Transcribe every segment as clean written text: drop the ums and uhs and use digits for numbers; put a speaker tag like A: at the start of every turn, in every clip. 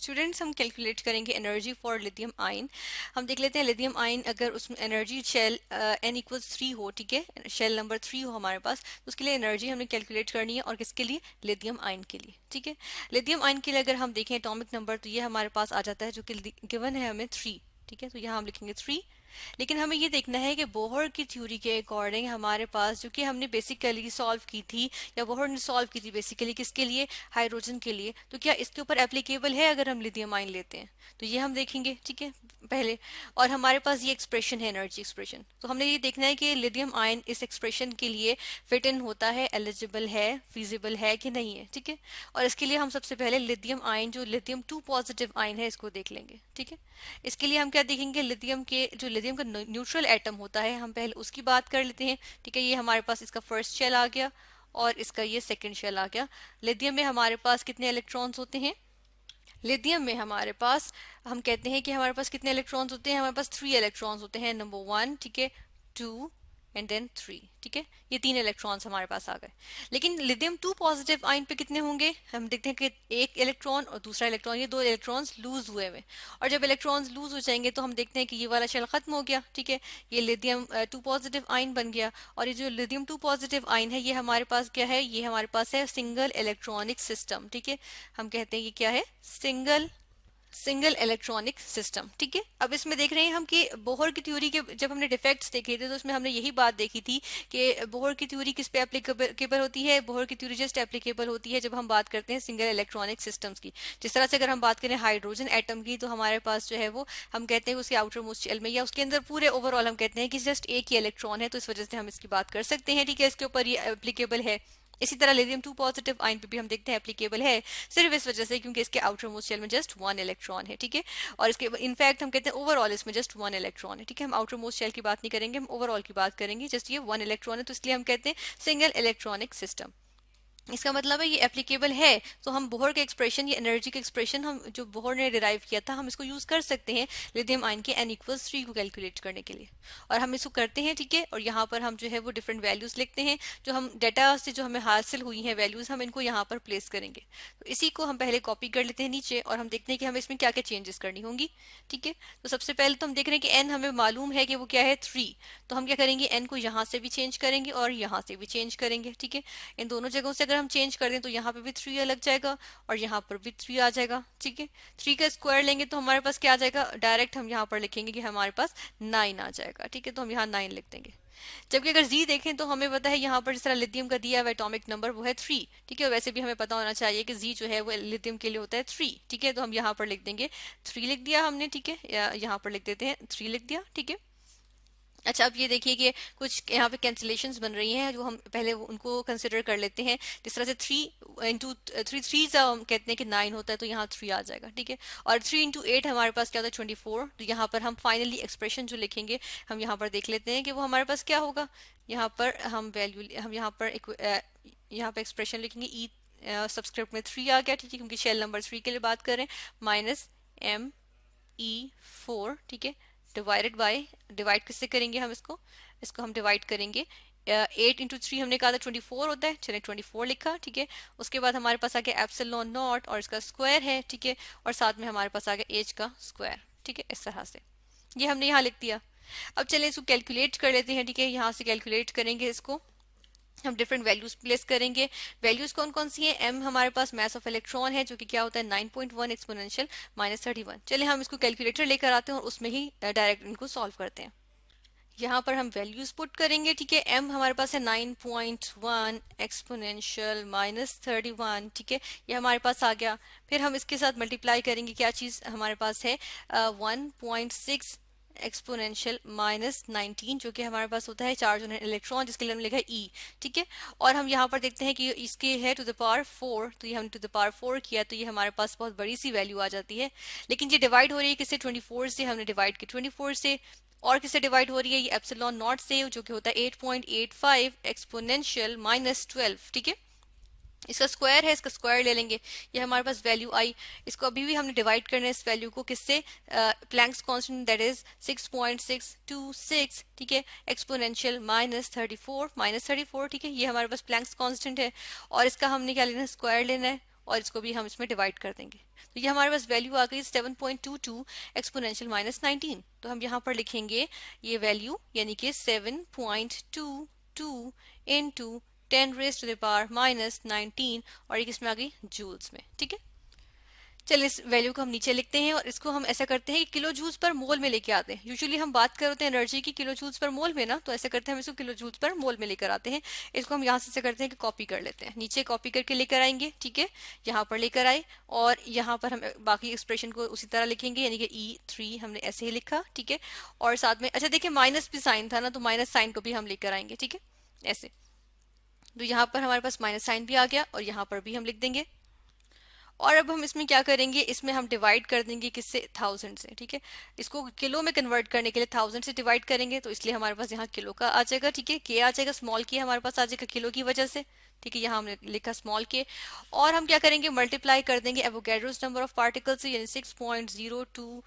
A: Students हम calculate करेंगे energy for lithium ion. हम देख लेते हैं लिथियम आयन अगर उसमें एनर्जी शेल n इक्वल्स 3 हो, ठीक है, शेल नंबर 3 हो हमारे पास, तो उसके लिए एनर्जी हमने कैलकुलेट करनी है। और किसके लिए? लिथियम आयन के लिए, ठीक है। लिथियम आयन के लिए अगर हम देखें एटॉमिक नंबर तो ये हमारे पास आ जाता है जो कि गिवन है हमें 3, ठीक है। तो यहाँ हम लिखेंगे 3। लेकिन हमें ये देखना है कि बोहर की थ्योरी के अकॉर्डिंग हमारे पास जो कि हमने बेसिकली सॉल्व की थी, या बोहर ने सॉल्व की थी बेसिकली किसके लिए? हाइड्रोजन के लिए। तो क्या इसके ऊपर एप्लीकेबल है अगर हम लिथियम आयन लेते हैं? तो ये हम देखेंगे, ठीक है, पहले। और हमारे पास ये एक्सप्रेशन है, एनर्जी एक्सप्रेशन, तो हमने ये देखना है कि लिथियम आयन इस एक्सप्रेशन के लिए फिट इन होता है, एलिजिबल है, फिजिबल है कि नहीं है, ठीक है। और इसके लिए हम सबसे पहले लिथियम आयन जो लिथियम 2 पॉजिटिव आयन है इसको देख लेंगे, ठीक है। इसके लिए हम क्या देखेंगे? लिथियम के जो लिथियम का न्यूट्रल एटम होता है हम पहले उसकी बात कर लेते हैं, ठीक है। ये हमारे पास इसका फर्स्ट शेल आ गया और इसका ये सेकंड शेल आ गया। लिथियम में हमारे पास कितने इलेक्ट्रॉन्स होते हैं? लिथियम में हमारे पास, हम कहते हैं कि हमारे पास कितने इलेक्ट्रॉन्स होते हैं? हमारे पास 3 इलेक्ट्रॉन्स होते हैं। नंबर 1, ठीक है, 2 एंड देन 3, ठीक है। ये 3 इलेक्ट्रॉन्स हमारे पास आ गए। लेकिन लिथियम 2 पॉजिटिव आयन पे कितने होंगे? हम देखते हैं कि एक इलेक्ट्रॉन और दूसरा इलेक्ट्रॉन, ये 2 इलेक्ट्रॉन्स लूज हुए हुए। और जब इलेक्ट्रॉन्स लूज हो जाएंगे तो हम देखते हैं कि ये वाला शेल खत्म हो गया, ठीक है। ये लिथियम 2 पॉजिटिव आयन बन गया। और ये जो लिथियम 2 पॉजिटिव आयन है ये हमारे पास क्या है? ये हमारे पास है सिंगल इलेक्ट्रॉनिक सिस्टम, ठीक है। हम कहते हैं ये क्या है? सिंगल इलेक्ट्रॉनिक सिस्टम, ठीक है। अब इसमें देख रहे हैं हम कि बोहर की थ्योरी के जब हमने डिफेक्ट्स देखे थे तो उसमें हमने यही बात देखी थी कि बोहर की थ्योरी किस पे एप्लीकेबल होती है? बोहर की थ्योरी जस्ट एप्लीकेबल होती है जब हम बात करते हैं सिंगल इलेक्ट्रॉनिक सिस्टम्स की। जिस तरह से अगर हम बात करें हाइड्रोजन एटम की तो हमारे पास जो है वो हम कहते हैं उसके आउटर मोस्ट शेल में या उसके अंदर पूरे ओवरऑल हम कहते हैं कि जस्ट एक ही इलेक्ट्रॉन है, तो इस वजह से हम इसकी बात कर सकते हैं, ठीक है। इसके ऊपर ये एप्लीकेबल है। इसी तरह लिथियम 2 पॉजिटिव आयन पे भी हम देखते हैं एप्लीकेबल है, सिर्फ इस वजह से क्योंकि इसके आउटर मोस्ट शेल में जस्ट 1 इलेक्ट्रॉन है, ठीक है। और इसके इनफैक्ट हम कहते हैं ओवरऑल इसमें जस्ट 1 इलेक्ट्रॉन है, ठीक है। हम आउटर मोस्ट शेल की बात नहीं करेंगे, हम ओवरऑल की बात करेंगे। जस्ट ये 1 इलेक्ट्रॉन है तो इसलिए हम कहते हैं सिंगल इलेक्ट्रॉनिक सिस्टम। इसका मतलब है ये एप्लीकेबल है। तो हम बोहर के एक्सप्रेशन, ये एनर्जी के एक्सप्रेशन हम जो बोहर ने डिराइव किया था हम इसको यूज कर सकते हैं लिथियम आयन के n इक्वल्स 3 को कैलकुलेट करने के लिए। और हम इसको करते हैं, ठीक है। और यहाँ पर हम जो है वो डिफरेंट वैल्यूज लिखते हैं, जो हम डाटा से जो हमें हासिल हुई है वैल्यूज हम इनको यहाँ पर प्लेस करेंगे। तो इसी को हम पहले कॉपी कर लेते हैं नीचे और हम देखते हैं कि हमें इसमें क्या क्या चेंजेस करनी होंगी, ठीक है। तो सबसे पहले तो हम देख रहे हैं कि n हमें मालूम है कि वो क्या है? 3। तो हम क्या करेंगे? n को यहाँ से भी चेंज करेंगे और यहाँ से भी चेंज करेंगे, ठीक है। इन दोनों जगहों से अगर हम चेंज कर दें तो यहाँ पे भी 3 लग जाएगा और यहाँ पर भी 3 आ जाएगा, ठीक है। 3 का स्क्वायर लेंगे तो हमारे पास क्या आ जाएगा? डायरेक्ट हम यहाँ पर लिखेंगे कि हमारे पास 9 आ जाएगा, ठीक है। तो हम यहाँ 9 लिख देंगे। जबकि अगर जी देखें तो हमें पता है यहाँ पर जिस तरह लिथियम का दिया हुआ एटॉमिक नंबर वो है 3, ठीक है। वैसे भी हमें पता होना चाहिए कि जी जो है वो लिथियम के लिए होता है 3, ठीक है। तो हम यहाँ पर लिख देंगे 3 लिख दिया हमने, ठीक है। यहाँ पर लिख देते हैं 3 लिख दिया, ठीक है। अच्छा, अब ये देखिए कि कुछ यहाँ पे कैंसिलेशंस बन रही हैं जो हम पहले उनको कंसिडर कर लेते हैं। जिस तरह से 3 इंटू 3 हम कहते हैं कि 9 होता है तो यहाँ 3 आ जाएगा, ठीक है। और 3 इंटू 8 हमारे पास क्या होता है? 24। तो यहाँ पर हम फाइनली एक्सप्रेशन जो लिखेंगे हम यहाँ पर देख लेते हैं कि वो हमारे पास क्या होगा। यहाँ पर हम वैल्यू, हम यहाँ पर एक्सप्रेशन लिखेंगे ई सबस्क्रिप्ट में 3 आ गया, ठीक है, क्योंकि शेल नंबर 3 के लिए बात करें। -ME4, ठीक है, डिवाइडेड बाय, डिवाइड किससे करेंगे हम इसको? इसको हम डिवाइड करेंगे 8 इंटू 3 हमने कहा था 24 होता है, चलिए 24 लिखा, ठीक है। उसके बाद हमारे पास आ गया एप्सिलॉन नॉट और इसका स्क्वायर है, ठीक है। और साथ में हमारे पास आ गया एच का स्क्वायर, ठीक है। इस तरह से ये हमने यहाँ लिख दिया। अब चलिए इसको कैलकुलेट कर लेते हैं, ठीक है। यहाँ से कैलकुलेट करेंगे इसको, हम डिफरेंट वैल्यूज प्लेस करेंगे। वैल्यूज कौन कौन सी है? m हमारे पास मास ऑफ इलेक्ट्रॉन है जो कि क्या होता है? 9.1 एक्सपोनेंशियल -31। चलिए हम इसको कैलकुलेटर लेकर आते हैं और उसमें ही डायरेक्ट इनको सॉल्व करते हैं। यहाँ पर हम वैल्यूज पुट करेंगे, ठीक है। m हमारे पास है 9.1 एक्सपोनेंशियल -31, ठीक है। ये हमारे पास आ गया। फिर हम इसके साथ मल्टीप्लाई करेंगे, क्या चीज हमारे पास है? 1.6 एक्सपोनेंशियल -19, जो कि हमारे पास होता है चार्ज ऑन इलेक्ट्रॉन, जिसके लिए हमने लिखा है ई, ठीक है। और हम यहाँ पर देखते हैं कि इसके है टू द पावर 4, तो ये हमने टू द पावर 4 किया तो ये हमारे पास बहुत बड़ी सी वैल्यू आ जाती है। लेकिन ये डिवाइड हो रही है किससे? 24 से। हमने डिवाइड किया 24 से। और किससे डिवाइड हो रही है? ये एप्सिलॉन नॉट से, जो कि होता है 8.85 एक्सपोनेंशियल -12, ठीक है। इसका स्क्वायर है, इसका स्क्वायर ले लेंगे, ये हमारे पास वैल्यू आई। इसको अभी भी हमने डिवाइड करना है इस वैल्यू को किससे? प्लैंक्स कांस्टेंट, दैट इज 6.626, ठीक है, एक्सपोनेंशियल -34, ठीक है। ये हमारे पास प्लैंक्स कांस्टेंट है और इसका हमने क्या लेना है? स्क्वायर लेना है। और इसको भी हम इसमें डिवाइड कर देंगे। तो ये हमारे पास वैल्यू आ गई 7.22 एक्सपोनेंशियल माइनस 19। तो हम यहाँ पर लिखेंगे ये वैल्यू यानी कि 7.22 into 10 raise to the power minus 19 और ये किसमें आ गई जूल्स में। ठीक है, चलिए इस वैल्यू को हम नीचे लिखते हैं और इसको हम ऐसा करते हैं कि किलो जूल्स पर मोल में लेके आते हैं। यूजुअली हम बात करते हैं एनर्जी की किलो जूल्स पर मोल में ना, तो ऐसे करते हैं हम इसको किलो जूल्स पर मोल में लेकर आते हैं। इसको हम यहाँ से ऐसे करते हैं कि कॉपी कर लेते हैं, नीचे कॉपी करके लेकर आएंगे। ठीक है, यहाँ पर लेकर आए और यहाँ पर हम बाकी एक्सप्रेशन को उसी तरह लिखेंगे, यानी कि E3 हमने ऐसे ही लिखा। ठीक है, और साथ में अच्छा देखिए माइनस भी साइन था ना, तो माइनस साइन को भी हम लेकर आएंगे। ठीक है, ऐसे तो यहाँ पर हमारे पास माइनस साइन भी आ गया और यहाँ पर भी हम लिख देंगे। और अब हम इसमें क्या करेंगे, इसमें हम डिवाइड कर देंगे किससे, 1000 से। ठीक है, इसको किलो में कन्वर्ट करने के लिए 1000 से डिवाइड करेंगे, तो इसलिए हमारे पास यहाँ किलो का आ जाएगा। ठीक है, के आ जाएगा, स्मॉल के हमारे पास आ जाएगा किलो की वजह से। ठीक है, यहाँ हमने लिखा स्मॉल के। और हम क्या करेंगे, मल्टीप्लाई कर देंगे एवोगैड्रोस नंबर ऑफ पार्टिकल्स से, यानी 6.022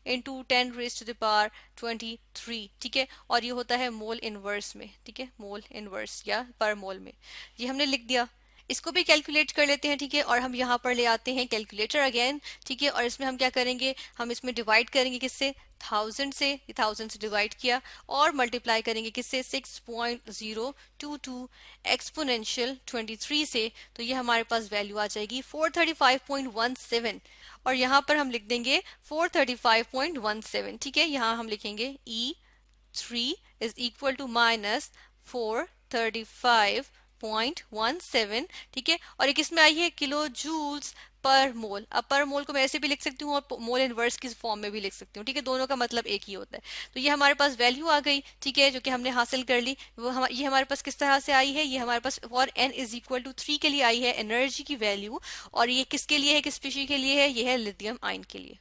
A: into 10 raise to the power 23। ठीक है, और ये होता है मोल इनवर्स में। ठीक है, मोल इनवर्स या पर मोल में, ये हमने लिख दिया। इसको भी कैलकुलेट कर लेते हैं। ठीक है, और हम यहाँ पर ले आते हैं कैलकुलेटर अगेन। ठीक है, और इसमें हम क्या करेंगे, हम इसमें डिवाइड करेंगे किससे, 1000 से। 1000 से डिवाइड किया और मल्टीप्लाई करेंगे किससे, 6.022 एक्सपोनेंशियल 23 से। तो ये हमारे पास वैल्यू आ जाएगी 435.17 और यहाँ पर हम लिख देंगे 435.17। ठीक है, यहाँ हम लिखेंगे E3 is equal to minus 435.17। ठीक है, और एक इसमें आई है किलो जूल्स पर मोल। अब पर मोल को मैं ऐसे भी लिख सकती हूँ और मोल इनवर्स की फॉर्म में भी लिख सकती हूँ। ठीक है, दोनों का मतलब एक ही होता है। तो ये हमारे पास वैल्यू आ गई। ठीक है, जो कि हमने हासिल कर ली। ये हमारे पास किस तरह से आई है, ये हमारे पास for n is equal to 3 के लिए आई है एनर्जी की वैल्यू। और ये किसके लिए है, किस स्पीशीज के लिए है, ये है लिथियम आयन के लिए।